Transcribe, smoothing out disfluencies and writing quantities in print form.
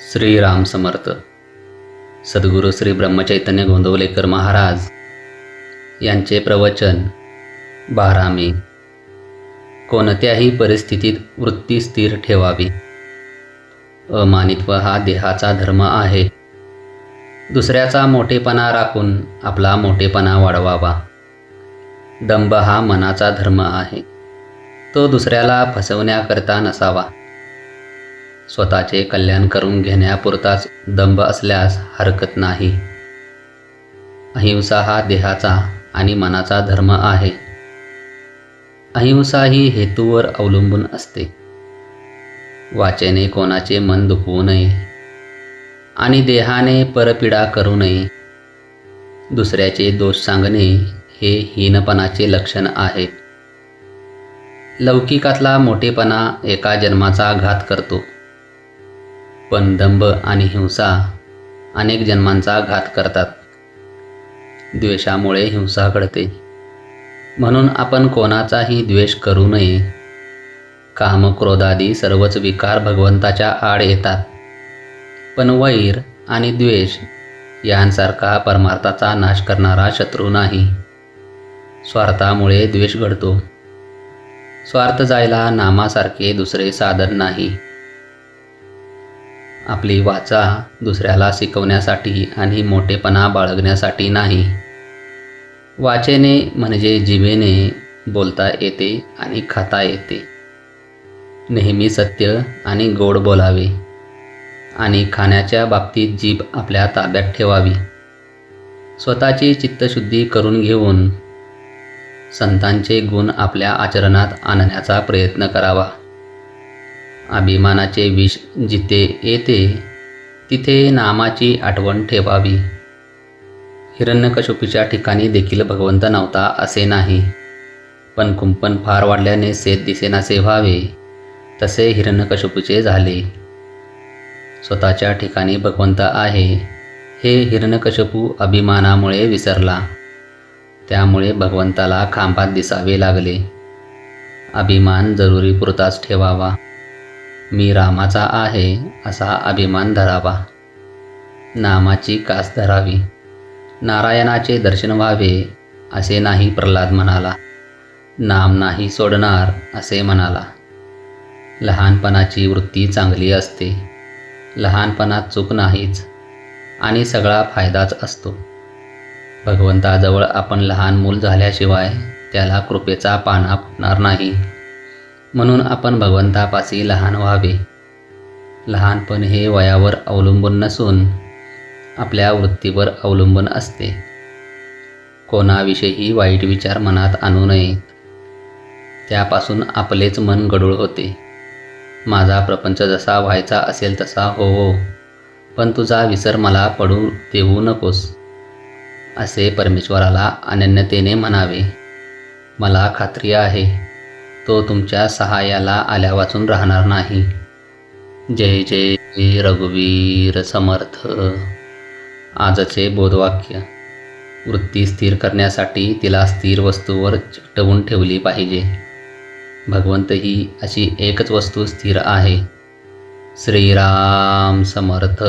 श्रीराम समर्थ. सद्गुरू श्री ब्रह्मचैतन्य गोंदवलेकर महाराज यांचे प्रवचन 12 मे. कोणत्याही परिस्थितीत वृत्ती स्थिर ठेवावी. अमानित्व हा देहाचा धर्म आहे. दुसऱ्याचा मोठेपणा राखून आपला मोठेपणा वाढवावा. दंभ हा मनाचा धर्म आहे. तो दुसऱ्याला फसवण्याकरता नसावा. स्वतःचे कल्याण करून घेण्यापुरताच दंभ असल्यास हरकत नाही. अहिंसा हा देहाचा आणि मनाचा धर्म आहे. अहिंसा ही हेतूवर अवलंबून असते. वाचेने कोणाचे मन दुखवू नये आणि देहाने परपीडा करू नये. दुसऱ्याचे दोष सांगणे हे हीनपणाचे लक्षण आहे. लौकिकातला मोठेपणा एका जन्माचा घात करतो, पण दंभ आणि हिंसा अनेक जन्मांचा घात करतात. द्वेषामुळे हिंसा घडते, म्हणून आपण कोणाचाही द्वेष करू नये. काम, क्रोधादी सर्वच विकार भगवंताच्या आड येतात, पण वैर आणि द्वेष यांसारखा परमार्थाचा नाश करणारा शत्रू नाही. स्वार्थामुळे द्वेष घडतो. स्वार्थ जायला नामासारखे दुसरे साधन नाही. आपली वाचा दुसऱ्याला शिकवण्यासाठी आणि मोठेपणा बाळगण्यासाठी नाही. वाचेने म्हणजे जिभेने बोलता येते आणि खाता येते. नेहमी सत्य आणि गोड बोलावे आणि खाण्याच्या बाबतीत जीभ आपल्या ताब्यात ठेवावी. स्वतःची चित्तशुद्धी करून घेऊन संतांचे गुण आपल्या आचरणात आणण्याचा प्रयत्न करावा. अभिमानाचे विष जिथे येते तिथे नामाची आठवण ठेवावी. हिरण्यकशिपूच्या ठिकाणी देखील भगवंत नव्हता असे नाही, पण कुंपण फार वाढल्याने सेत दिसेनासे व्हावे तसे हिरण्यकशिपूचे झाले. स्वतःच्या ठिकाणी भगवंत आहे हे हिरण्यकशिपू अभिमानामुळे विसरला. त्यामुळे भगवंताला खांबात दिसावे लागले. अभिमान जरुरीपुरताच ठेवावा. मी रामाचा आहे असा अभिमान धरावा. नामाची कास धरावी. नारायणाचे दर्शन व्हावे असे नाही प्रल्हाद म्हणाला. नाम नाही सोडणार असे म्हणाला. लहानपणाची वृत्ती चांगली असते. लहानपणात चूक नाहीच आणि सगळा फायदाच असतो. भगवंताजवळ आपण लहान मूल झाल्याशिवाय त्याला कृपेचा पाना फुटणार नाही. म्हणून आपण भगवंतापाशी लहान व्हावे. लहानपण हे वयावर अवलंबून नसून आपल्या वृत्तीवर अवलंबून असते. कोणाविषयी वाईट विचार मनात आणू नयेत. त्यापासून आपलेच मन गढूळ होते. माझा प्रपंच जसा व्हायचा असेल तसा होवो, पण तुझा विसर मला पडू देऊ नकोस असे परमेश्वराला अनन्यतेने म्हणावे. मला खात्री आहे तो तुमच्या सहाय्याला आल्या वाचून राहणार नाही. जय जय रघुवीर समर्थ. आजचे बोधवाक्य. वृत्ती स्थिर करण्यासाठी तिला स्थिर वस्तूवर चिकटवून ठेवली पाहिजे. भगवंत ही अशी एकच वस्तू स्थिर आहे. श्रीराम समर्थ.